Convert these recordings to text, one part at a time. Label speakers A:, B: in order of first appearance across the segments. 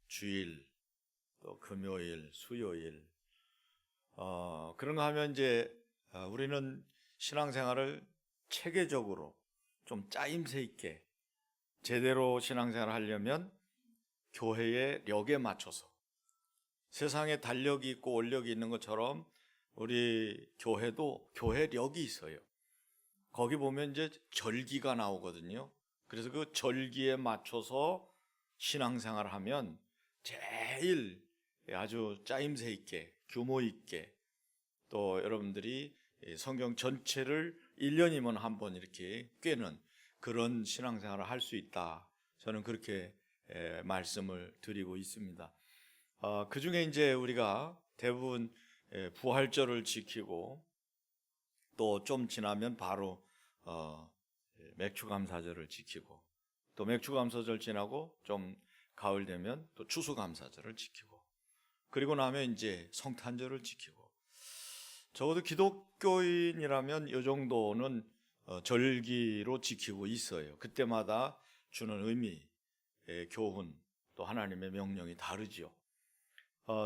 A: 주일, 또 금요일, 수요일 그런 거 하면 이제 우리는 신앙생활을 체계적으로 좀 짜임새 있게 제대로 신앙생활을 하려면 교회의 력에 맞춰서, 세상에 달력이 있고 원력이 있는 것처럼 우리 교회도 교회력이 있어요. 거기 보면 이제 절기가 나오거든요. 그래서 그 절기에 맞춰서 신앙생활을 하면 제일 아주 짜임새 있게, 규모 있게, 또 여러분들이 성경 전체를 1년이면 한번 이렇게 꿰는 그런 신앙생활을 할 수 있다. 저는 그렇게 말씀을 드리고 있습니다. 그 중에 이제 우리가 대부분 부활절을 지키고, 또 좀 지나면 바로 맥주감사절을 지키고, 또 맥주감사절 지나고 좀 가을 되면 또 추수감사절을 지키고, 그리고 나면 이제 성탄절을 지키고, 적어도 기독교인이라면 이 정도는 절기로 지키고 있어요. 그때마다 주는 의미, 교훈, 또 하나님의 명령이 다르지요.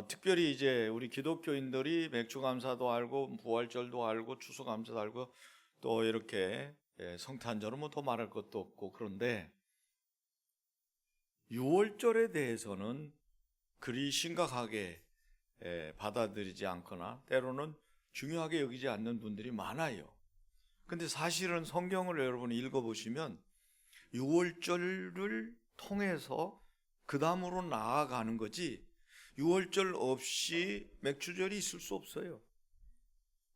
A: 특별히 이제 우리 기독교인들이 맥주감사도 알고 부활절도 알고 추수감사도 알고 또 이렇게 성탄절은 뭐 더 말할 것도 없고, 그런데 유월절에 대해서는 그리 심각하게 받아들이지 않거나 때로는 중요하게 여기지 않는 분들이 많아요. 근데 사실은 성경을 여러분이 읽어보시면 유월절을 통해서 그 다음으로 나아가는 거지, 유월절 없이 맥주절이 있을 수 없어요.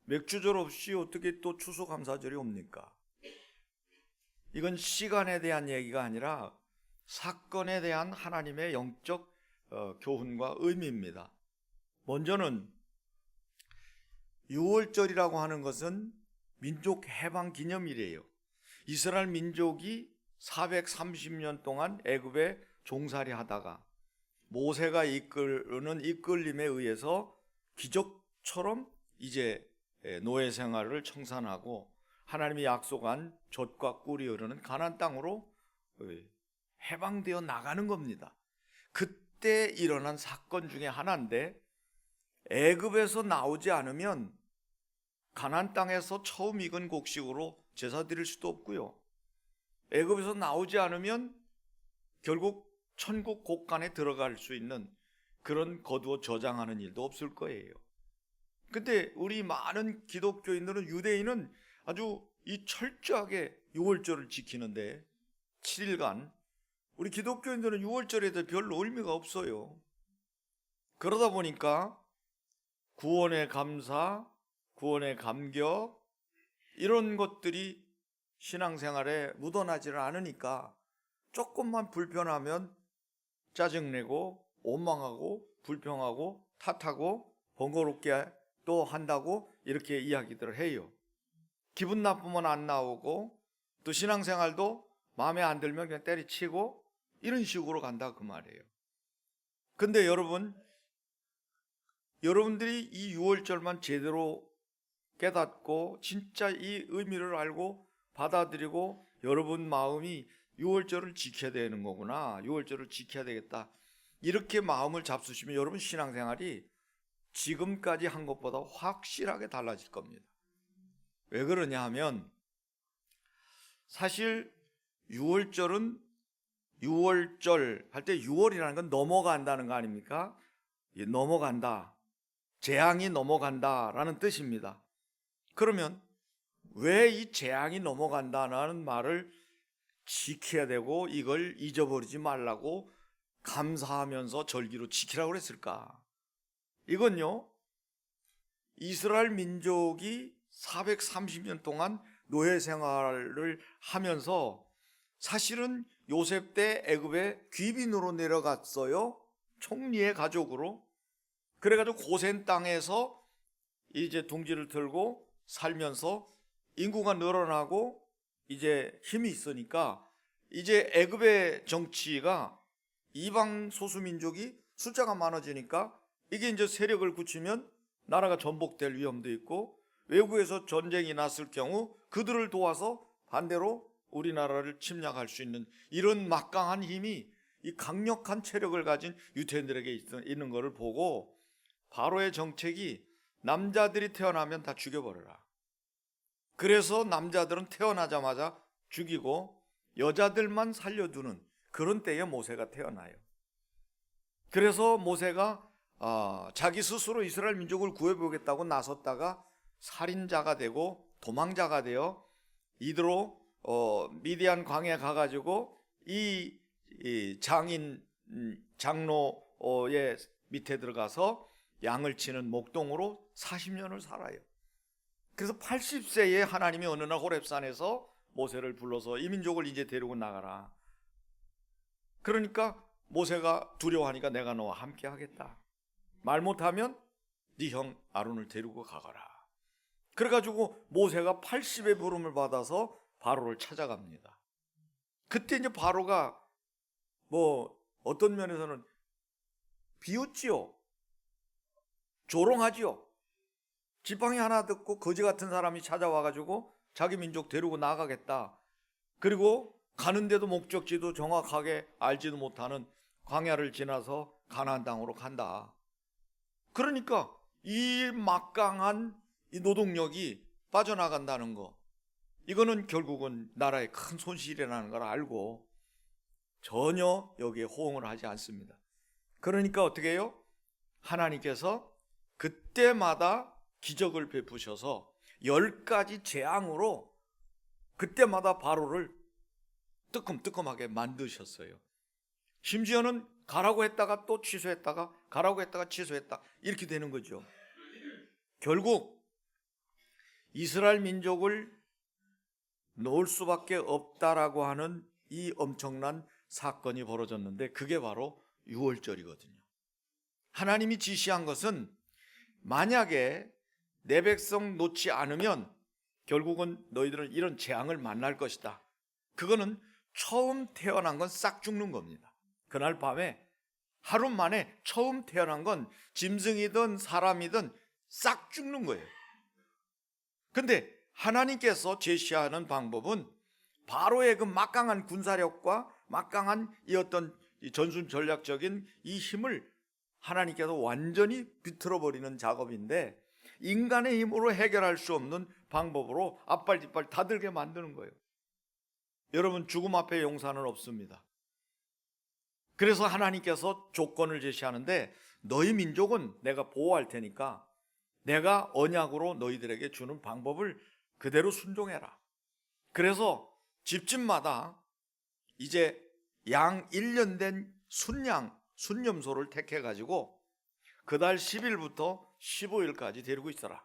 A: 맥주절 없이 어떻게 또 추수감사절이 옵니까? 이건 시간에 대한 얘기가 아니라 사건에 대한 하나님의 영적 교훈과 의미입니다. 먼저는 유월절이라고 하는 것은 민족 해방 기념일이에요. 이스라엘 민족이 430년 동안 애굽에 종살이 하다가 모세가 이끄는 이끌림에 의해서 기적처럼 이제 노예 생활을 청산하고 하나님이 약속한 젖과 꿀이 흐르는 가나안 땅으로 해방되어 나가는 겁니다. 그때 일어난 사건 중에 하나인데, 애굽에서 나오지 않으면 가나안 땅에서 처음 익은 곡식으로 제사 드릴 수도 없고요, 애굽에서 나오지 않으면 결국 천국 곳간에 들어갈 수 있는 그런 거두어 저장하는 일도 없을 거예요. 근데 우리 많은 기독교인들은, 유대인은 아주 이 철저하게 유월절을 지키는데 7일간 우리 기독교인들은 유월절에 대해 별로 의미가 없어요. 그러다 보니까 구원의 감사, 구원의 감격, 이런 것들이 신앙생활에 묻어나지를 않으니까 조금만 불편하면 짜증내고 원망하고 불평하고 탓하고 번거롭게 또 한다고 이렇게 이야기들을 해요. 기분 나쁘면 안 나오고, 또 신앙생활도 마음에 안 들면 그냥 때리치고, 이런 식으로 간다 그 말이에요. 근데 여러분들이 이 유월절만 제대로 깨닫고 진짜 이 의미를 알고 받아들이고, 여러분 마음이 유월절을 지켜야 되는 거구나, 유월절을 지켜야 되겠다, 이렇게 마음을 잡수시면 여러분 신앙생활이 지금까지 한 것보다 확실하게 달라질 겁니다. 왜 그러냐 하면, 사실 유월절은, 유월절 할 때 유월이라는 건 넘어간다는 거 아닙니까? 넘어간다, 재앙이 넘어간다라는 뜻입니다. 그러면 왜 이 재앙이 넘어간다는 말을 지켜야 되고 이걸 잊어버리지 말라고 감사하면서 절기로 지키라고 그랬을까? 이건요, 이스라엘 민족이 430년 동안 노예 생활을 하면서 사실은 요셉 때 애굽에 귀빈으로 내려갔어요. 총리의 가족으로. 그래가지고 고센 땅에서 이제 둥지를 들고 살면서 인구가 늘어나고 이제 힘이 있으니까 이제 애굽의 정치가 이방 소수민족이 숫자가 많아지니까 이게 이제 세력을 굳히면 나라가 전복될 위험도 있고, 외국에서 전쟁이 났을 경우 그들을 도와서 반대로 우리나라를 침략할 수 있는 이런 막강한 힘이 이 강력한 체력을 가진 유대인들에게 있는 것을 보고 바로의 정책이 남자들이 태어나면 다 죽여버려라. 그래서 남자들은 태어나자마자 죽이고 여자들만 살려두는 그런 때에 모세가 태어나요. 그래서 모세가 자기 스스로 이스라엘 민족을 구해보겠다고 나섰다가 살인자가 되고 도망자가 되어 이대로 미디안 광야에 가가지고 이 장로의 밑에 들어가서 양을 치는 목동으로 40년을 살아요. 그래서 80세에 하나님이 어느 날 호렙산에서 모세를 불러서 이 민족을 이제 데리고 나가라. 그러니까 모세가 두려워하니까 내가 너와 함께 하겠다. 말 못하면 네 형 아론을 데리고 가거라. 그래가지고 모세가 80의 부름을 받아서 바로를 찾아갑니다. 그때 이제 바로가 어떤 면에서는 비웃지요. 조롱하지요. 지팡이 하나 듣고 거지 같은 사람이 찾아와가지고 자기 민족 데리고 나가겠다. 그리고 가는데도 목적지도 정확하게 알지도 못하는 광야를 지나서 가나안 땅으로 간다. 그러니까 이 막강한 이 노동력이 빠져나간다는 거, 이거는 결국은 나라의 큰 손실이라는 걸 알고 전혀 여기에 호응을 하지 않습니다. 그러니까 어떻게 해요? 하나님께서 그때마다 기적을 베푸셔서 10가지 재앙으로 그때마다 바로를 뜨끔뜨끔하게 만드셨어요. 심지어는 가라고 했다가 또 취소했다가 가라고 했다가 취소했다, 이렇게 되는 거죠. 결국 이스라엘 민족을 놓을 수밖에 없다라고 하는 이 엄청난 사건이 벌어졌는데 그게 바로 유월절이거든요. 하나님이 지시한 것은 만약에 내 백성 놓지 않으면 결국은 너희들은 이런 재앙을 만날 것이다. 그거는 처음 태어난 건 싹 죽는 겁니다. 그날 밤에 하루 만에 처음 태어난 건 짐승이든 사람이든 싹 죽는 거예요. 근데 하나님께서 제시하는 방법은 바로의 그 막강한 군사력과 막강한 이 어떤 전술 전략적인 이 힘을 하나님께서 완전히 비틀어버리는 작업인데, 인간의 힘으로 해결할 수 없는 방법으로 앞발 뒷발 다들게 만드는 거예요. 여러분, 죽음 앞에 용서는 없습니다. 그래서 하나님께서 조건을 제시하는데, 너희 민족은 내가 보호할 테니까 내가 언약으로 너희들에게 주는 방법을 그대로 순종해라. 그래서 집집마다 이제 양 1년 된 순념소를 택해가지고 그달 10일부터 15일까지 데리고 있어라.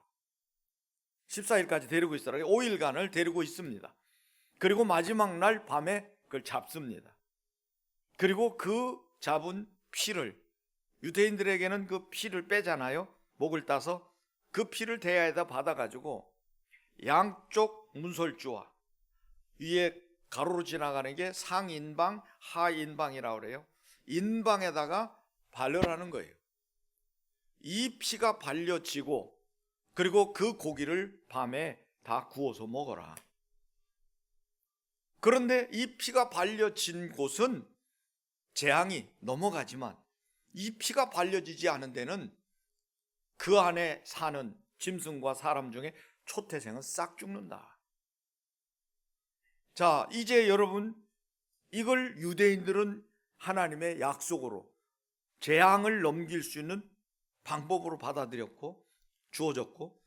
A: 14일까지 데리고 있어라. 5일간을 데리고 있습니다. 그리고 마지막 날 밤에 그걸 잡습니다. 그리고 그 잡은 피를, 유대인들에게는 그 피를 빼잖아요. 목을 따서 그 피를 대야에다 받아가지고 양쪽 문설주와 위에 가로로 지나가는 게 상인방, 하인방이라고 그래요. 인방에다가 발열하는 거예요. 이 피가 발려지고 그리고 그 고기를 밤에 다 구워서 먹어라. 그런데 이 피가 발려진 곳은 재앙이 넘어가지만 이 피가 발려지지 않은 데는 그 안에 사는 짐승과 사람 중에 초태생은 싹 죽는다. 자, 이제 여러분, 이걸 유대인들은 하나님의 약속으로 재앙을 넘길 수 있는 방법으로 받아들였고 주어졌고,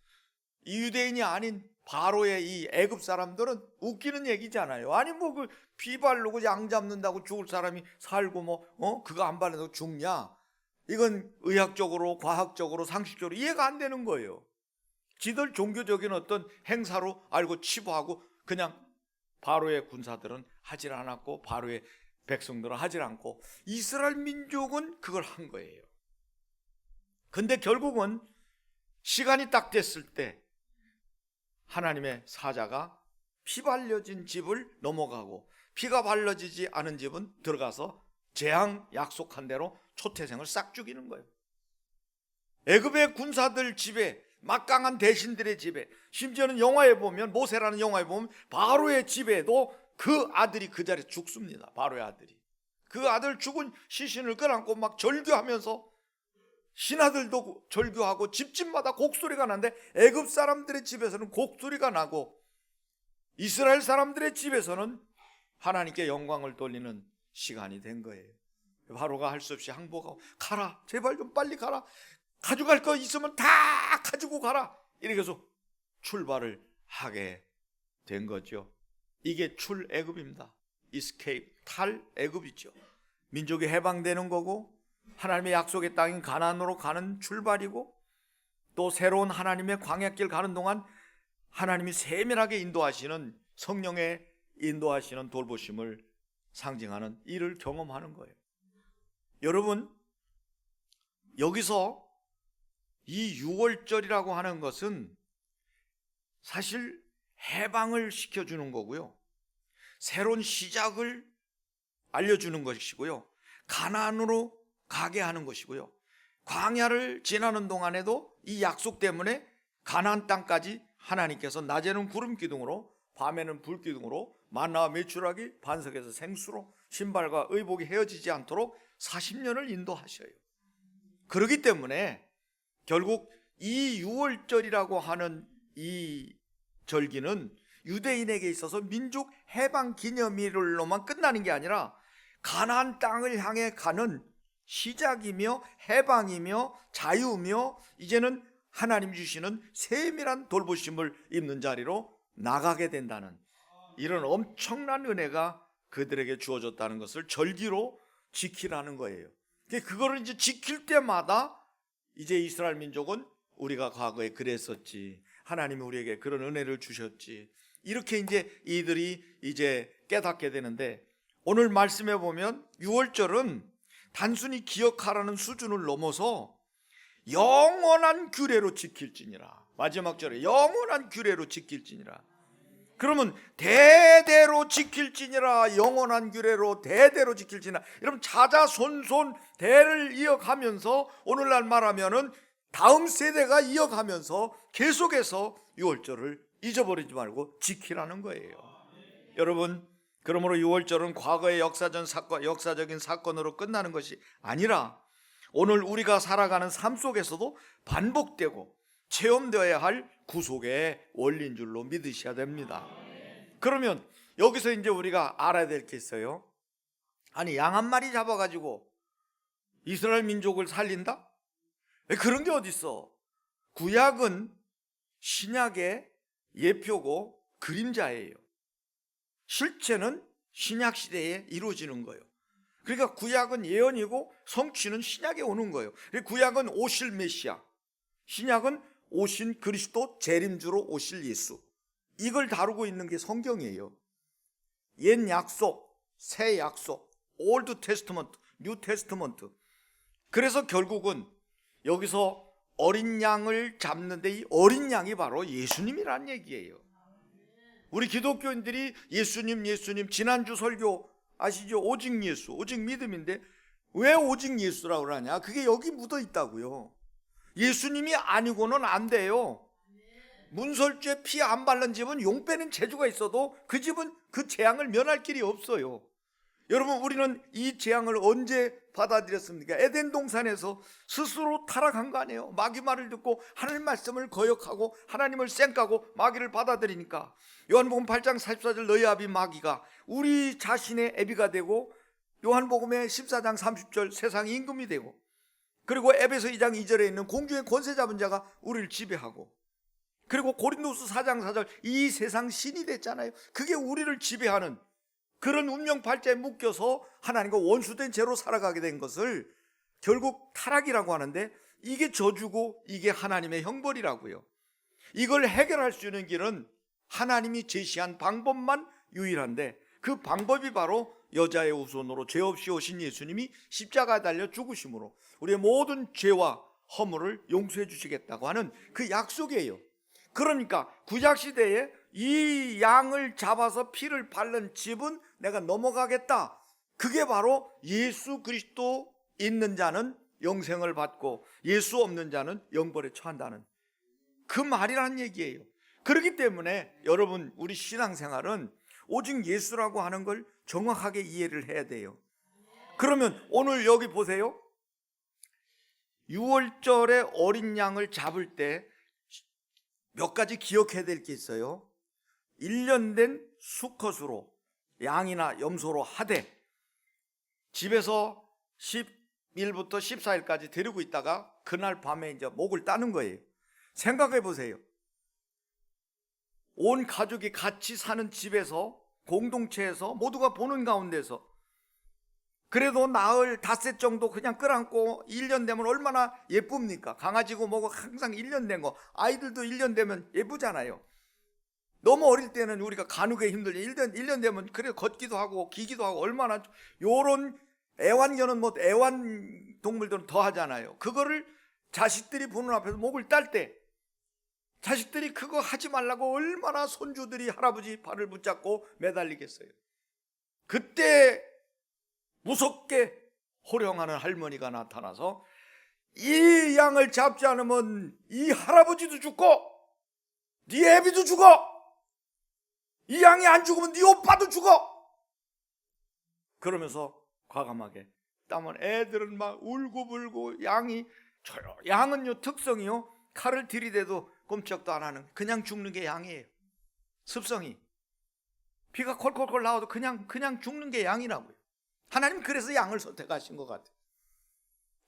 A: 이 유대인이 아닌 바로의 이 애굽 사람들은 웃기는 얘기잖아요. 아니 그 피 바르고 양 잡는다고 죽을 사람이 살고 그거 안 바른다고 죽냐? 이건 의학적으로, 과학적으로, 상식적으로 이해가 안 되는 거예요. 지들 종교적인 어떤 행사로 알고 치부하고 그냥 바로의 군사들은 하질 않았고 바로의 백성들은 하질 않고 이스라엘 민족은 그걸 한 거예요. 근데 결국은 시간이 딱 됐을 때 하나님의 사자가 피 발려진 집을 넘어가고 피가 발려지지 않은 집은 들어가서 재앙 약속한 대로 초태생을 싹 죽이는 거예요. 애굽의 군사들 집에, 막강한 대신들의 집에, 심지어는 영화에 보면, 모세라는 영화에 보면 바로의 집에도 그 아들이 그 자리에 죽습니다. 바로의 아들이. 그 아들 죽은 시신을 끌어안고 막 절규하면서 신하들도 절규하고 집집마다 곡소리가 나는데 애굽 사람들의 집에서는 곡소리가 나고 이스라엘 사람들의 집에서는 하나님께 영광을 돌리는 시간이 된 거예요. 바로가 할 수 없이 항복하고 가라, 제발 좀 빨리 가라, 가져갈 거 있으면 다 가지고 가라, 이렇게 해서 출발을 하게 된 거죠. 이게 출애굽입니다. escape, 탈애굽이죠. 민족이 해방되는 거고 하나님의 약속의 땅인 가나안으로 가는 출발이고 또 새로운 하나님의 광야길 가는 동안 하나님이 세밀하게 인도하시는 성령의 인도하시는 돌보심을 상징하는 일을 경험하는 거예요. 여러분, 여기서 이 6월절이라고 하는 것은 사실 해방을 시켜주는 거고요, 새로운 시작을 알려주는 것이고요, 가나안으로 가게 하는 것이고요, 광야를 지나는 동안에도 이 약속 때문에 가나안 땅까지 하나님께서 낮에는 구름 기둥으로 밤에는 불 기둥으로 만나와 메추라기 반석에서 생수로 신발과 의복이 헤어지지 않도록 40년을 인도하셔요. 그렇기 때문에 결국 이 6월절이라고 하는 이 절기는 유대인에게 있어서 민족 해방 기념일로만 끝나는 게 아니라 가나안 땅을 향해 가는 시작이며 해방이며 자유며 이제는 하나님 주시는 세밀한 돌보심을 입는 자리로 나가게 된다는 이런 엄청난 은혜가 그들에게 주어졌다는 것을 절기로 지키라는 거예요. 그거를 이제 지킬 때마다 이제 이스라엘 민족은 우리가 과거에 그랬었지, 하나님이 우리에게 그런 은혜를 주셨지, 이렇게 이제 이들이 이제 깨닫게 되는데, 오늘 말씀해 보면 6월절은 단순히 기억하라는 수준을 넘어서 영원한 규례로 지킬지니라. 마지막 절에 영원한 규례로 지킬지니라. 그러면 대대로 지킬지니라, 영원한 규례로 대대로 지킬지니라. 여러분, 자자손손 대를 이어가면서 오늘날 말하면은 다음 세대가 이어가면서 계속해서 6월절을 잊어버리지 말고 지키라는 거예요. 여러분, 그러므로 6월절은 과거의 역사적인 사건으로 끝나는 것이 아니라 오늘 우리가 살아가는 삶 속에서도 반복되고 체험되어야 할 구속의 원리인 줄로 믿으셔야 됩니다. 그러면 여기서 이제 우리가 알아야 될 게 있어요. 아니, 양 한 마리 잡아가지고 이스라엘 민족을 살린다? 왜 그런 게 어딨어? 구약은 신약의 예표고 그림자예요. 실체는 신약 시대에 이루어지는 거예요. 그러니까 구약은 예언이고 성취는 신약에 오는 거예요. 구약은 오실 메시아, 신약은 오신 그리스도, 재림주로 오실 예수, 이걸 다루고 있는 게 성경이에요. 옛 약속, 새 약속, 올드 테스트먼트, 뉴 테스트먼트. 그래서 결국은 여기서 어린 양을 잡는데 이 어린 양이 바로 예수님이란 얘기예요. 우리 기독교인들이 예수님 지난주 설교 아시죠? 오직 예수, 오직 믿음인데 왜 오직 예수라고 그러냐? 그게 여기 묻어 있다고요. 예수님이 아니고는 안 돼요. 문설주에 피 안 바른 집은 용 빼는 재주가 있어도 그 집은 그 재앙을 면할 길이 없어요. 여러분, 우리는 이 재앙을 언제 받아들였습니까? 에덴 동산에서 스스로 타락한 거 아니에요. 마귀 말을 듣고 하나님 말씀을 거역하고 하나님을 쌩까고 마귀를 받아들이니까. 요한복음 8장 44절 너희 아비 마귀가 우리 자신의 애비가 되고, 요한복음의 14장 30절 세상 임금이 되고, 그리고 에베소 2장 2절에 있는 공중의 권세 잡은 자가 우리를 지배하고, 그리고 고린도서 4장 4절 이 세상 신이 됐잖아요. 그게 우리를 지배하는 그런 운명 팔자에 묶여서 하나님과 원수된 죄로 살아가게 된 것을 결국 타락이라고 하는데, 이게 저주고 이게 하나님의 형벌이라고요. 이걸 해결할 수 있는 길은 하나님이 제시한 방법만 유일한데, 그 방법이 바로 여자의 후손으로 죄 없이 오신 예수님이 십자가에 달려 죽으심으로 우리의 모든 죄와 허물을 용서해 주시겠다고 하는 그 약속이에요. 그러니까 구약시대에 이 양을 잡아서 피를 바른 집은 내가 넘어가겠다, 그게 바로 예수 그리스도 있는 자는 영생을 받고 예수 없는 자는 영벌에 처한다는 그 말이라는 얘기예요. 그렇기 때문에 여러분, 우리 신앙생활은 오직 예수라고 하는 걸 정확하게 이해를 해야 돼요. 그러면 오늘 여기 보세요. 6월절에 어린 양을 잡을 때 몇 가지 기억해야 될 게 있어요. 1년 된 수컷으로 양이나 염소로 하되 집에서 10일부터 14일까지 데리고 있다가 그날 밤에 이제 목을 따는 거예요. 생각해 보세요. 온 가족이 같이 사는 집에서, 공동체에서, 모두가 보는 가운데서 그래도 나흘, 닷새 정도 그냥 끌어안고 1년 되면 얼마나 예쁩니까? 강아지고 뭐고 항상 1년 된 거, 아이들도 1년 되면 예쁘잖아요. 너무 어릴 때는 우리가 가누기 힘들지 1년 되면 그래 걷기도 하고 기기도 하고 얼마나, 요런 애완견은 뭐 애완동물들은 더 하잖아요. 그거를 자식들이 보는 앞에서 목을 딸 때 자식들이 그거 하지 말라고 얼마나 손주들이 할아버지 발을 붙잡고 매달리겠어요. 그때 무섭게 호령하는 할머니가 나타나서 이 양을 잡지 않으면 이 할아버지도 죽고 네 애비도 죽어, 이 양이 안 죽으면 네 오빠도 죽어, 그러면서 과감하게 따면 애들은 막 울고불고, 양은요 특성이요, 칼을 들이대도 꼼짝도 안 하는, 그냥 죽는 게 양이에요. 습성이 피가 콜콜콜 나와도 그냥 죽는 게 양이라고요. 하나님 그래서 양을 선택하신 것 같아요.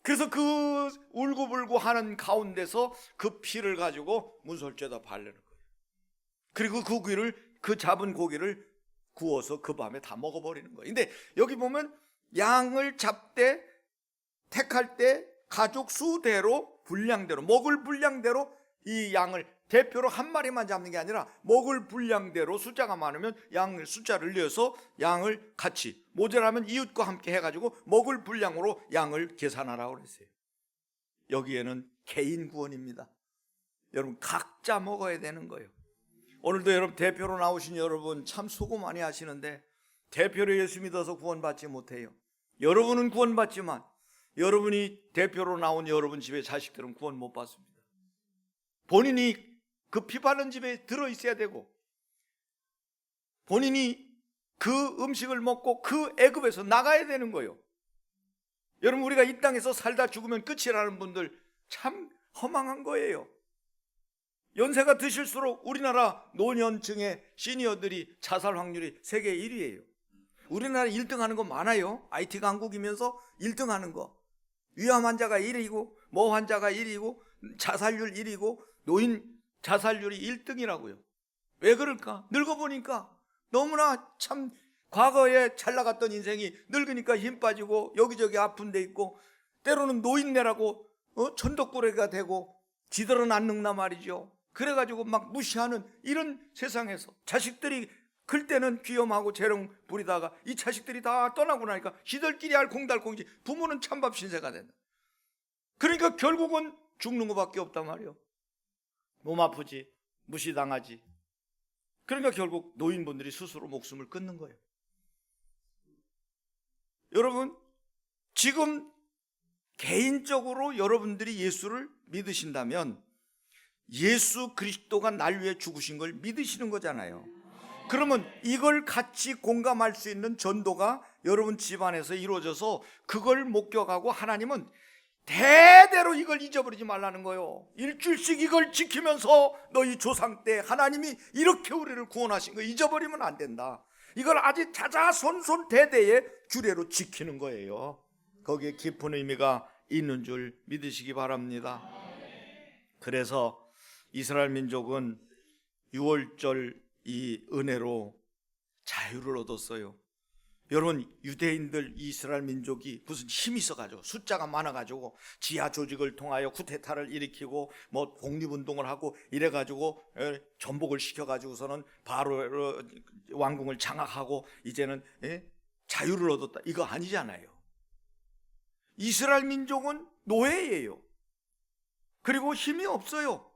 A: 그래서 그 울고불고 하는 가운데서 그 피를 가지고 문설주에다 바르는 거예요. 그리고 그 잡은 고기를 구워서 그 밤에 다 먹어버리는 거예요. 근데 여기 보면 양을 잡되 택할 때 가족 수대로 분량대로, 먹을 분량대로 이 양을 대표로 한 마리만 잡는 게 아니라 먹을 분량대로 숫자가 많으면 양 숫자를 늘려서 양을 같이, 모자라면 이웃과 함께 해가지고 먹을 분량으로 양을 계산하라고 그랬어요. 여기에는 개인 구원입니다. 여러분 각자 먹어야 되는 거예요. 오늘도 여러분 대표로 나오신 여러분 참 수고 많이 하시는데 대표로 예수 믿어서 구원받지 못해요. 여러분은 구원받지만 여러분이 대표로 나온 여러분 집의 자식들은 구원 못 받습니다. 본인이 그 피 바른 집에 들어있어야 되고 본인이 그 음식을 먹고 그 애굽에서 나가야 되는 거예요. 여러분 우리가 이 땅에서 살다 죽으면 끝이라는 분들 참 허망한 거예요. 연세가 드실수록 우리나라 노년층의 시니어들이 자살 확률이 세계 1위예요. 우리나라 1등 하는 거 많아요. IT 강국이면서 1등 하는 거. 위암 환자가 1위고 모 환자가 1위고 자살률 1위고 노인 자살률이 1등이라고요. 왜 그럴까? 늙어보니까 너무나 참 과거에 잘 나갔던 인생이 늙으니까 힘 빠지고 여기저기 아픈 데 있고 때로는 노인네라고 천덕꾸러기가 되고 지들은 안 늙나 말이죠. 그래가지고 막 무시하는 이런 세상에서 자식들이 클 때는 귀염하고 재롱 부리다가 이 자식들이 다 떠나고 나니까 지들끼리 알콩달콩이지 부모는 찬밥 신세가 된다. 그러니까 결국은 죽는 것밖에 없단 말이에요. 몸 아프지, 무시당하지. 그러니까 결국 노인분들이 스스로 목숨을 끊는 거예요. 여러분 지금 개인적으로 여러분들이 예수를 믿으신다면 예수 그리스도가 날 위해 죽으신 걸 믿으시는 거잖아요. 그러면 이걸 같이 공감할 수 있는 전도가 여러분 집안에서 이루어져서 그걸 목격하고 하나님은 대대로 이걸 잊어버리지 말라는 거예요. 일주일씩 이걸 지키면서 너희 조상 때 하나님이 이렇게 우리를 구원하신 거 잊어버리면 안 된다. 이걸 아주 자자손손 대대의 규례로 지키는 거예요. 거기에 깊은 의미가 있는 줄 믿으시기 바랍니다. 그래서 이스라엘 민족은 6월절 이 은혜로 자유를 얻었어요. 여러분 유대인들 이스라엘 민족이 무슨 힘이 있어가지고 숫자가 많아가지고 지하 조직을 통하여 쿠데타를 일으키고 뭐 독립운동을 하고 이래가지고 전복을 시켜가지고서는 바로 왕궁을 장악하고 이제는 자유를 얻었다, 이거 아니잖아요. 이스라엘 민족은 노예예요. 그리고 힘이 없어요.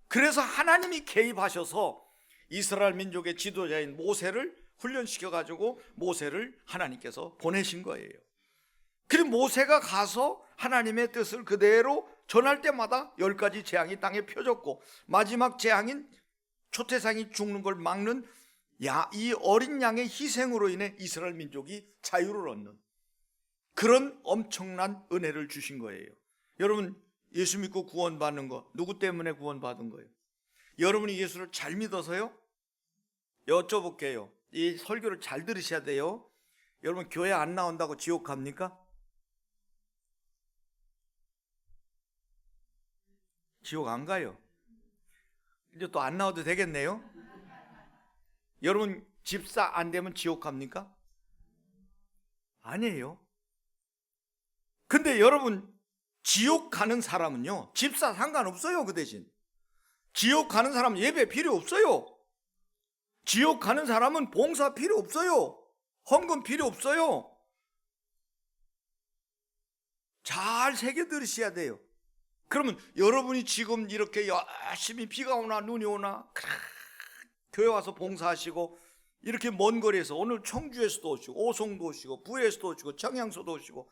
A: 그래서 하나님이 개입하셔서 이스라엘 민족의 지도자인 모세를 훈련시켜가지고 모세를 하나님께서 보내신 거예요. 그리고 모세가 가서 하나님의 뜻을 그대로 전할 때마다 10가지 재앙이 땅에 펴졌고 마지막 재앙인 초태상이 죽는 걸 막는 이 어린 양의 희생으로 인해 이스라엘 민족이 자유를 얻는, 그런 엄청난 은혜를 주신 거예요. 여러분, 예수 믿고 구원받는 거 누구 때문에 구원받은 거예요? 여러분이 예수를 잘 믿어서요? 여쭤볼게요. 이 설교를 잘 들으셔야 돼요. 여러분, 교회 안 나온다고 지옥 갑니까? 지옥 안 가요. 이제 또 안 나와도 되겠네요. 여러분, 집사 안 되면 지옥 갑니까? 아니에요. 근데 여러분, 지옥 가는 사람은요, 집사 상관없어요. 그 대신 지옥 가는 사람은 예배 필요 없어요. 지옥 가는 사람은 봉사 필요 없어요. 헌금 필요 없어요. 잘 새겨 들으셔야 돼요. 그러면 여러분이 지금 이렇게 열심히 비가 오나 눈이 오나 교회 와서 봉사하시고, 이렇게 먼 거리에서, 오늘 청주에서도 오시고 오송도 오시고 부에서도 오시고 청양서도 오시고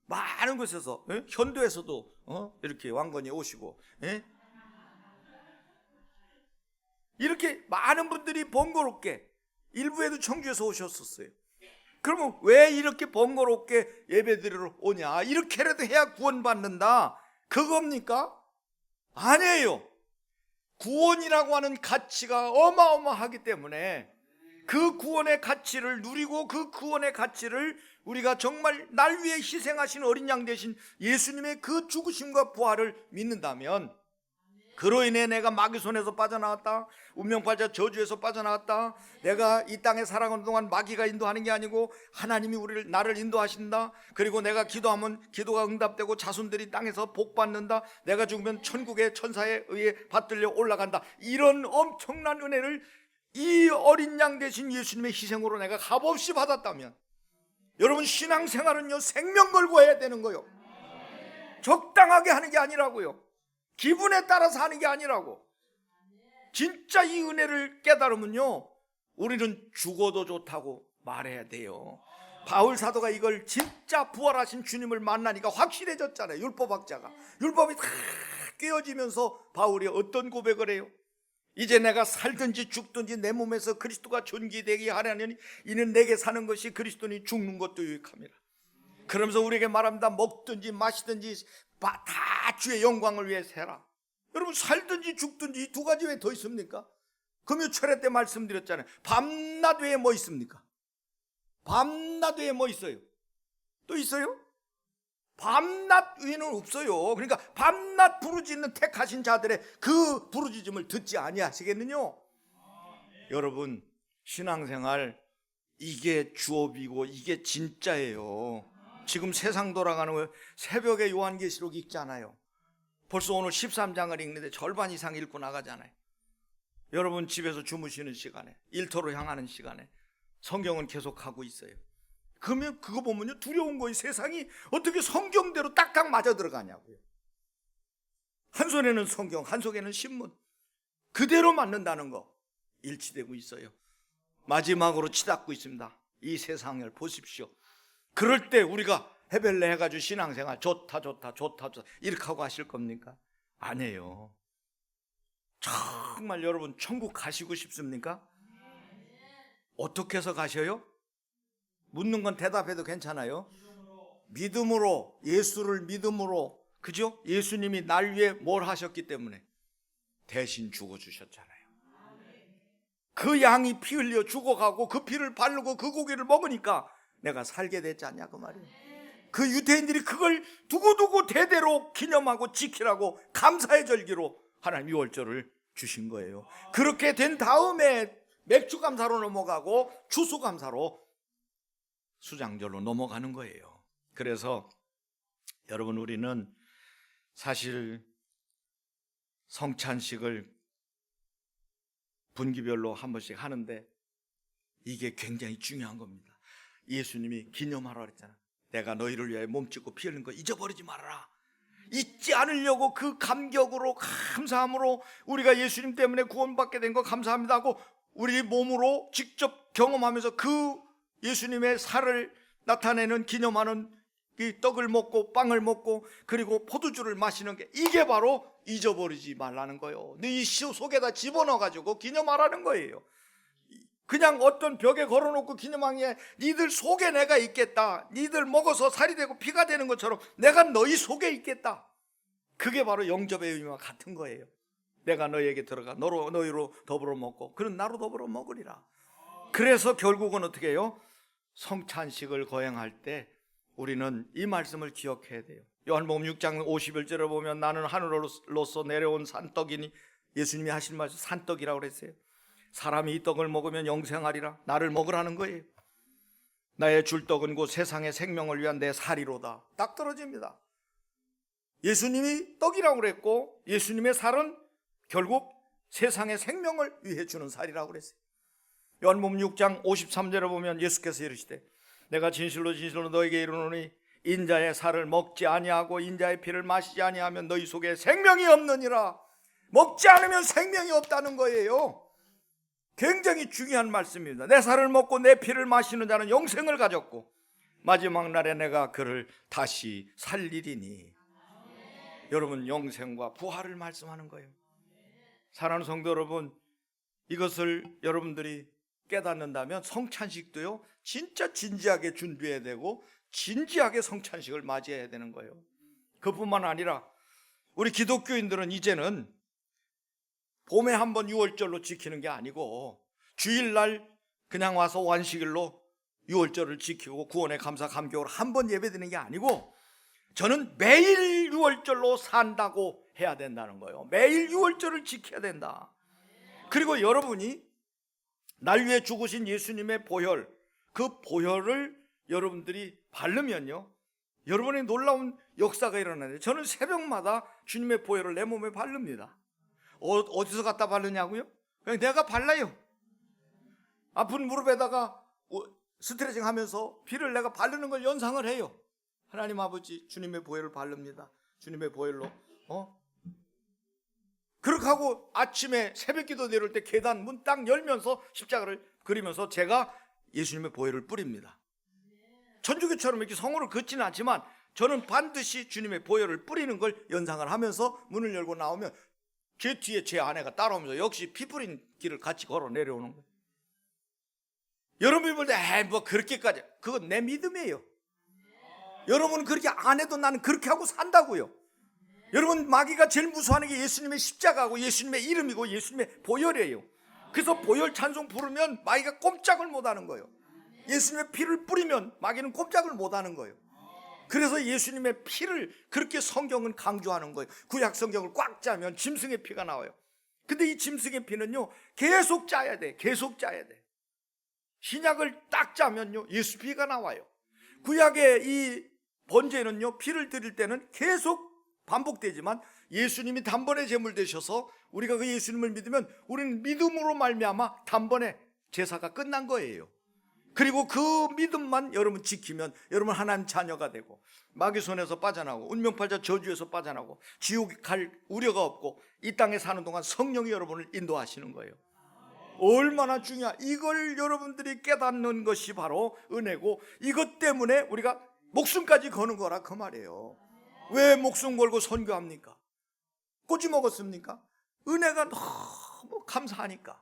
A: 많은 곳에서, 현도에서도 이렇게 왕건이 오시고, 이렇게 많은 분들이 번거롭게, 일부에도 청주에서 오셨었어요. 그러면 왜 이렇게 번거롭게 예배드리러 오냐? 이렇게라도 해야 구원받는다, 그겁니까? 아니에요. 구원이라고 하는 가치가 어마어마하기 때문에 그 구원의 가치를 누리고, 그 구원의 가치를 우리가 정말 날 위해 희생하신 어린 양 되신 예수님의 그 죽으심과 부활을 믿는다면, 그로 인해 내가 마귀 손에서 빠져나왔다, 운명팔자 저주에서 빠져나왔다, 내가 이 땅에 살아가는 동안 마귀가 인도하는 게 아니고 하나님이 나를 인도하신다, 그리고 내가 기도하면 기도가 응답되고 자손들이 땅에서 복받는다, 내가 죽으면 천국의 천사에 의해 받들려 올라간다, 이런 엄청난 은혜를 이 어린 양 되신 예수님의 희생으로 내가 값없이 받았다면, 여러분, 신앙생활은요, 생명 걸고 해야 되는 거요. 적당하게 하는 게 아니라고요. 기분에 따라서 하는 게 아니라고. 진짜 이 은혜를 깨달으면요, 우리는 죽어도 좋다고 말해야 돼요. 바울 사도가 이걸 진짜 부활하신 주님을 만나니까 확실해졌잖아요. 율법학자가 율법이 다 깨어지면서 바울이 어떤 고백을 해요? 이제 내가 살든지 죽든지 내 몸에서 그리스도가 존귀되게 하려니 이는 내게 사는 것이 그리스도니 죽는 것도 유익함이라. 그러면서 우리에게 말합니다. 먹든지 마시든지 다 주의 영광을 위해서 해라. 여러분, 살든지 죽든지 이 두 가지 왜 더 있습니까? 금요철회 때 말씀드렸잖아요. 밤낮 외에 뭐 있습니까? 밤낮 외에 뭐 있어요? 또 있어요? 밤낮 외에는 없어요. 그러니까 밤낮 부르짖는 택하신 자들의 그 부르짖음을 듣지 아니하시겠느냐? 여러분, 신앙생활 이게 주업이고 이게 진짜예요. 지금 세상 돌아가는 거 새벽에 요한계시록 읽잖아요. 벌써 오늘 13장을 읽는데 절반 이상 읽고 나가잖아요. 여러분, 집에서 주무시는 시간에, 일터로 향하는 시간에 성경은 계속 하고 있어요. 그러면 그거 보면요, 두려운 거예요. 세상이 어떻게 성경대로 딱딱 맞아 들어가냐고요. 한 손에는 성경, 한 손에는 신문, 그대로 맞는다는 거 일치되고 있어요. 마지막으로 치닫고 있습니다. 이 세상을 보십시오. 그럴 때 우리가 헤벨레 해가지고 신앙생활 좋다 이렇게 하고 하실 겁니까? 아니에요. 정말 여러분, 천국 가시고 싶습니까? 어떻게 해서 가셔요? 묻는 건 대답해도 괜찮아요. 믿음으로, 예수를 믿음으로, 그죠? 예수님이 날 위해 뭘 하셨기 때문에 대신 죽어주셨잖아요. 그 양이 피 흘려 죽어가고 그 피를 바르고 그 고기를 먹으니까 내가 살게 됐지 않냐, 그 말이에요. 그 유대인들이 그걸 두고두고 대대로 기념하고 지키라고 감사의 절기로 하나님 유월절을 주신 거예요. 그렇게 된 다음에 맥주 감사로 넘어가고 추수 감사로 수장절로 넘어가는 거예요. 그래서 여러분, 우리는 사실 성찬식을 분기별로 한 번씩 하는데 이게 굉장히 중요한 겁니다. 예수님이 기념하라 그랬잖아. 내가 너희를 위하여 몸짓고 피 흘린 거 잊어버리지 말아라. 잊지 않으려고 그 감격으로, 감사함으로 우리가 예수님 때문에 구원받게 된 거 감사합니다 하고 우리 몸으로 직접 경험하면서 그 예수님의 살을 나타내는, 기념하는 이 떡을 먹고 빵을 먹고 그리고 포도주를 마시는 게, 이게 바로 잊어버리지 말라는 거예요. 네 이 속에다 집어넣어가지고 기념하라는 거예요. 그냥 어떤 벽에 걸어놓고 기념왕에 니들 속에 내가 있겠다, 니들 먹어서 살이 되고 피가 되는 것처럼 내가 너희 속에 있겠다. 그게 바로 영접의 의미와 같은 거예요. 내가 너희에게 들어가 너희로 더불어 먹고 그는 나로 더불어 먹으리라. 그래서 결국은 어떻게 해요? 성찬식을 거행할 때 우리는 이 말씀을 기억해야 돼요. 요한복음 6장 51절에 보면 나는 하늘로서 내려온 산떡이니, 예수님이 하신 말씀 산떡이라고 그랬어요. 사람이 이 떡을 먹으면 영생하리라. 나를 먹으라는 거예요. 나의 줄 떡은 곧 세상의 생명을 위한 내 살이로다. 딱 떨어집니다. 예수님이 떡이라고 그랬고 예수님의 살은 결국 세상의 생명을 위해 주는 살이라고 그랬어요. 요한복음 6장 53절에 보면 예수께서 이르시되 내가 진실로 진실로 너에게 이르노니 인자의 살을 먹지 아니하고 인자의 피를 마시지 아니하면 너희 속에 생명이 없느니라. 먹지 않으면 생명이 없다는 거예요. 굉장히 중요한 말씀입니다. 내 살을 먹고 내 피를 마시는 자는 영생을 가졌고 마지막 날에 내가 그를 다시 살리리니. 여러분, 영생과 부활을 말씀하는 거예요. 사랑하는 성도 여러분, 이것을 여러분들이 깨닫는다면 성찬식도요 진짜 진지하게 준비해야 되고 진지하게 성찬식을 맞이해야 되는 거예요. 그뿐만 아니라 우리 기독교인들은 이제는 봄에 한번 유월절로 지키는 게 아니고 주일날 그냥 와서 완식일로 유월절을 지키고 구원의 감사 감격을 한번 예배드리는 게 아니고 저는 매일 유월절로 산다고 해야 된다는 거예요. 매일 유월절을 지켜야 된다. 그리고 여러분이 날 위해 죽으신 예수님의 보혈, 그 보혈을 여러분들이 바르면요 여러분의 놀라운 역사가 일어나는데, 저는 새벽마다 주님의 보혈을 내 몸에 바릅니다. 어디서 갖다 바르냐고요? 그냥 내가 발라요. 아픈 무릎에다가 스트레칭 하면서 피를 내가 바르는 걸 연상을 해요. 하나님 아버지, 주님의 보혈을 바릅니다. 주님의 보혈로 그렇게 하고 아침에 새벽기도 내려올 때 계단 문 딱 열면서 십자가를 그리면서 제가 예수님의 보혈을 뿌립니다. 천주교처럼 이렇게 성호를 긋지는 않지만 저는 반드시 주님의 보혈을 뿌리는 걸 연상을 하면서 문을 열고 나오면 제 뒤에 제 아내가 따라오면서 역시 피 뿌린 길을 같이 걸어 내려오는 거예요. 여러분이 볼 때 뭐 그렇게까지, 그건 내 믿음이에요. 여러분은 그렇게 안 해도 나는 그렇게 하고 산다고요. 여러분, 마귀가 제일 무서워하는 게 예수님의 십자가고 예수님의 이름이고 예수님의 보혈이에요. 그래서 보혈 찬송 부르면 마귀가 꼼짝을 못하는 거예요. 예수님의 피를 뿌리면 마귀는 꼼짝을 못하는 거예요. 그래서 예수님의 피를 그렇게 성경은 강조하는 거예요. 구약 성경을 꽉 짜면 짐승의 피가 나와요. 근데 이 짐승의 피는요 계속 짜야 돼. 계속 짜야 돼. 신약을 딱 짜면요 예수 피가 나와요. 구약의 이 번제는요 피를 드릴 때는 계속 반복되지만 예수님이 단번에 제물 되셔서 우리가 그 예수님을 믿으면 우리는 믿음으로 말미암아 단번에 제사가 끝난 거예요. 그리고 그 믿음만 여러분 지키면 여러분 하나님 자녀가 되고 마귀 손에서 빠져나오고 운명팔자 저주에서 빠져나오고 지옥 갈 우려가 없고 이 땅에 사는 동안 성령이 여러분을 인도하시는 거예요. 얼마나 중요한, 이걸 여러분들이 깨닫는 것이 바로 은혜고 이것 때문에 우리가 목숨까지 거는 거라 그 말이에요. 왜 목숨 걸고 선교합니까? 꼬지 먹었습니까? 은혜가 너무 감사하니까.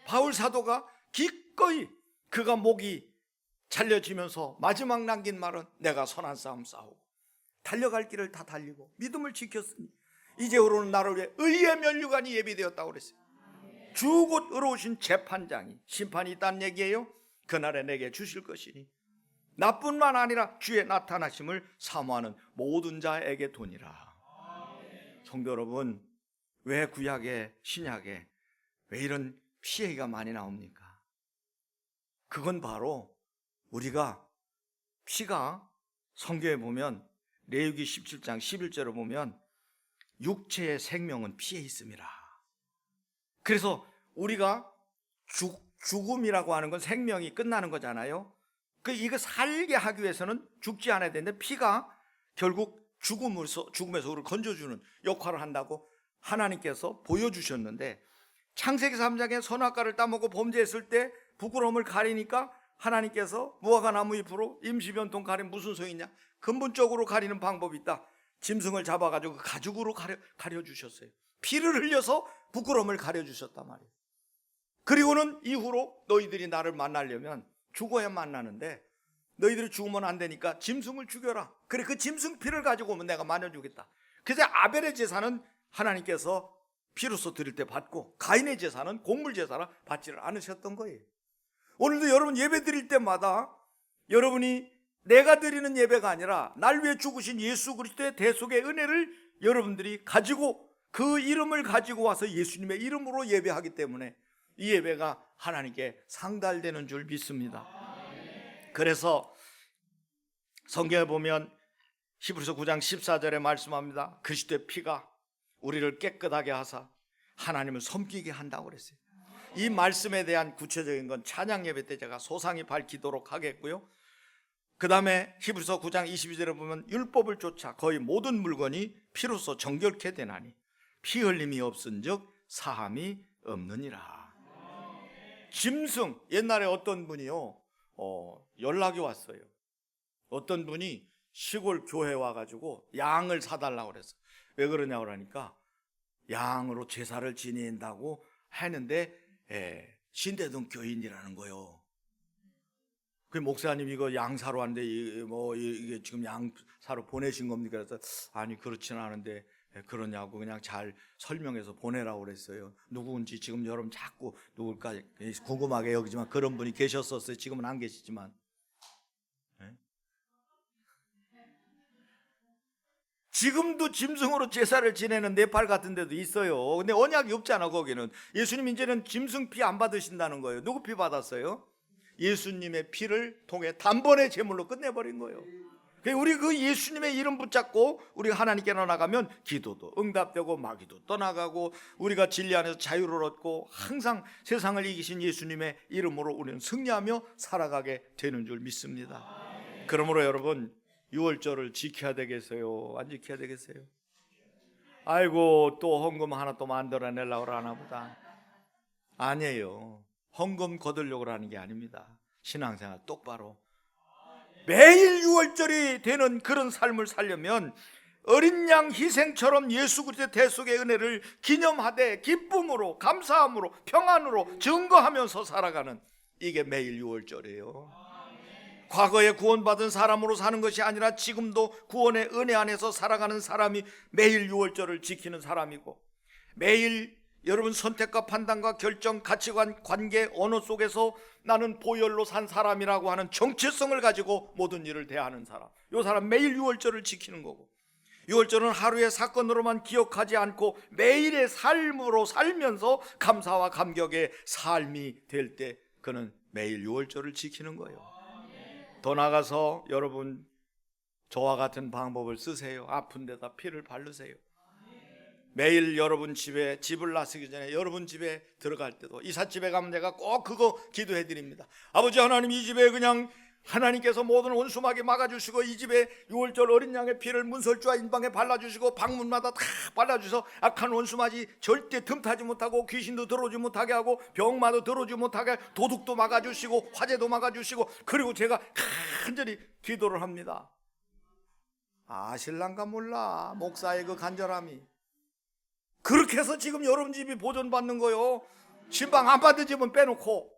A: 바울 사도가 기꺼이 그가 목이 잘려지면서 마지막 남긴 말은 내가 선한 싸움 싸우고 달려갈 길을 다 달리고 믿음을 지켰으니 이제후로는 나를 위해 의의 면류관이 예비되었다고 그랬어요. 주 곧 의로우신 재판장이, 심판이 있다는 얘기예요. 그날에 내게 주실 것이니 나뿐만 아니라 주의 나타나심을 사모하는 모든 자에게 도니라. 성도 여러분, 왜 구약에 신약에 왜 이런 피해가 많이 나옵니까? 그건 바로 우리가 피가 성경에 보면 레위기 17장 11절에 보면 육체의 생명은 피에 있습니다. 그래서 우리가 죽음이라고 하는 건 생명이 끝나는 거잖아요. 이거 살게 하기 위해서는 죽지 않아야 되는데 피가 결국 죽음에서 우리를 건져주는 역할을 한다고 하나님께서 보여주셨는데, 창세기 3장에 선악과를 따먹고 범죄했을 때 부끄러움을 가리니까 하나님께서 무화과 나무 잎으로 임시변통 가리면 무슨 소용이냐? 근본적으로 가리는 방법이 있다. 짐승을 잡아가지고 가죽으로 가려주셨어요. 피를 흘려서 부끄러움을 가려주셨단 말이에요.
B: 그리고는 이후로 너희들이 나를 만나려면 죽어야 만나는데 너희들이 죽으면 안 되니까 짐승을 죽여라. 그래, 그 짐승 피를 가지고 오면 내가 만져주겠다. 그래서 아벨의 제사는 하나님께서 피로서 드릴 때 받고 가인의 제사는 곡물 제사라 받지를 않으셨던 거예요. 오늘도 여러분 예배 드릴 때마다 여러분이 내가 드리는 예배가 아니라 날 위해 죽으신 예수 그리스도의 대속의 은혜를 여러분들이 가지고 그 이름을 가지고 와서 예수님의 이름으로 예배하기 때문에 이 예배가 하나님께 상달되는 줄 믿습니다. 그래서 성경에 보면 히브리서 9장 14절에 말씀합니다. 그리스도의 피가 우리를 깨끗하게 하사 하나님을 섬기게 한다고 그랬어요. 이 말씀에 대한 구체적인 건 찬양 예배 때 제가 소상히 밝히도록 하겠고요. 그 다음에 히브리서 9장 22절에 보면 율법을 쫓아 거의 모든 물건이 피로써 정결케 되나니 피 흘림이 없은즉 사함이 없느니라. 짐승, 옛날에 어떤 분이요 연락이 왔어요. 어떤 분이 시골 교회 와가지고 양을 사달라고 그랬어. 왜 그러냐고 그러니까 양으로 제사를 지낸다고 하는데 신대동 교인이라는 거요. 그 목사님 이거 양 사러 왔는데 이게 지금 양 사러 보내신 겁니까? 그래서 아니 그렇지는 않은데 그러냐고 그냥 잘 설명해서 보내라고 그랬어요. 누구인지 지금 여러분 자꾸 누굴까 궁금하게 여기지만 그런 분이 계셨었어요. 지금은 안 계시지만. 지금도 짐승으로 제사를 지내는 네팔 같은 데도 있어요. 근데 언약이 없잖아. 거기는 예수님 이제는 짐승 피 안 받으신다는 거예요. 누구 피 받았어요? 예수님의 피를 통해 단번에 제물로 끝내버린 거예요. 우리 그 예수님의 이름 붙잡고 우리가 하나님께 나가면 기도도 응답되고 마귀도 떠나가고 우리가 진리 안에서 자유를 얻고 항상 세상을 이기신 예수님의 이름으로 우리는 승리하며 살아가게 되는 줄 믿습니다. 그러므로 여러분 유월절을 지켜야 되겠어요? 안 지켜야 되겠어요? 아이고 또 헌금 하나 또 만들어내려고 하나 보다. 아니에요. 헌금 거두려고 하는 게 아닙니다. 신앙생활 똑바로 매일 유월절이 되는 그런 삶을 살려면 어린 양 희생처럼 예수 그리스도의 대속의 은혜를 기념하되 기쁨으로 감사함으로 평안으로 증거하면서 살아가는 이게 매일 유월절이에요. 과거에 구원받은 사람으로 사는 것이 아니라 지금도 구원의 은혜 안에서 살아가는 사람이 매일 유월절을 지키는 사람이고 매일 여러분 선택과 판단과 결정, 가치관, 관계, 언어 속에서 나는 보혈로 산 사람이라고 하는 정체성을 가지고 모든 일을 대하는 사람, 이 사람 매일 유월절을 지키는 거고 유월절은 하루의 사건으로만 기억하지 않고 매일의 삶으로 살면서 감사와 감격의 삶이 될 때 그는 매일 유월절을 지키는 거예요. 더 나아가서 여러분 저와 같은 방법을 쓰세요. 아픈 데다 피를 바르세요. 매일 여러분 집에 집을 나서기 전에 여러분 집에 들어갈 때도 이삿집에 가면 내가 꼭 그거 기도해 드립니다. 아버지 하나님 이 집에 그냥 하나님께서 모든 원수마귀 막아주시고 이 집에 유월절 어린 양의 피를 문설주와 인방에 발라주시고 방문마다 다 발라주셔서 악한 원수마귀 절대 틈타지 못하고 귀신도 들어오지 못하게 하고 병마도 들어오지 못하게 도둑도 막아주시고 화재도 막아주시고 그리고 제가 간절히 기도를 합니다. 아실란가 몰라 목사의 그 간절함이 그렇게 해서 지금 여러분 집이 보존받는 거요. 신방 안 받은 집은 빼놓고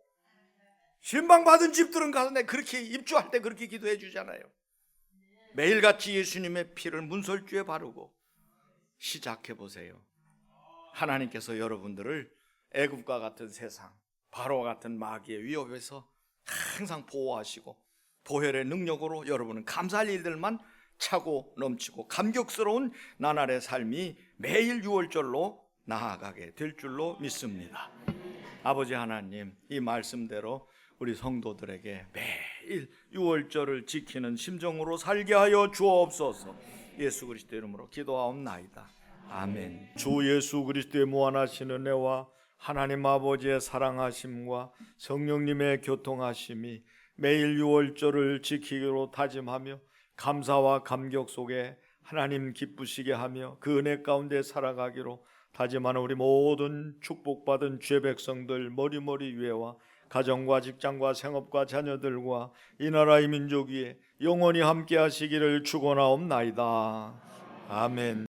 B: 신방 받은 집들은 가서 내 그렇게 입주할 때 그렇게 기도해 주잖아요. 매일같이 예수님의 피를 문설주에 바르고 시작해 보세요. 하나님께서 여러분들을 애굽과 같은 세상, 바로와 같은 마귀의 위협에서 항상 보호하시고 보혈의 능력으로 여러분은 감사할 일들만 차고 넘치고 감격스러운 나날의 삶이 매일 유월절로 나아가게 될 줄로 믿습니다. 아버지 하나님, 이 말씀대로 우리 성도들에게 매일 유월절을 지키는 심정으로 살게 하여 주옵소서. 예수 그리스도 이름으로 기도하옵나이다. 아멘. 주 예수 그리스도의 무한하신 은혜와 하나님 아버지의 사랑하심과 성령님의 교통하심이 매일 유월절을 지키기로 다짐하며 감사와 감격 속에 하나님 기쁘시게 하며 그 은혜 가운데 살아가기로 다짐하는 우리 모든 축복받은 주의 백성들 머리머리 위에와 가정과 직장과 생업과 자녀들과 이 나라의 민족 위에 영원히 함께 하시기를 축원하옵나이다. 아멘.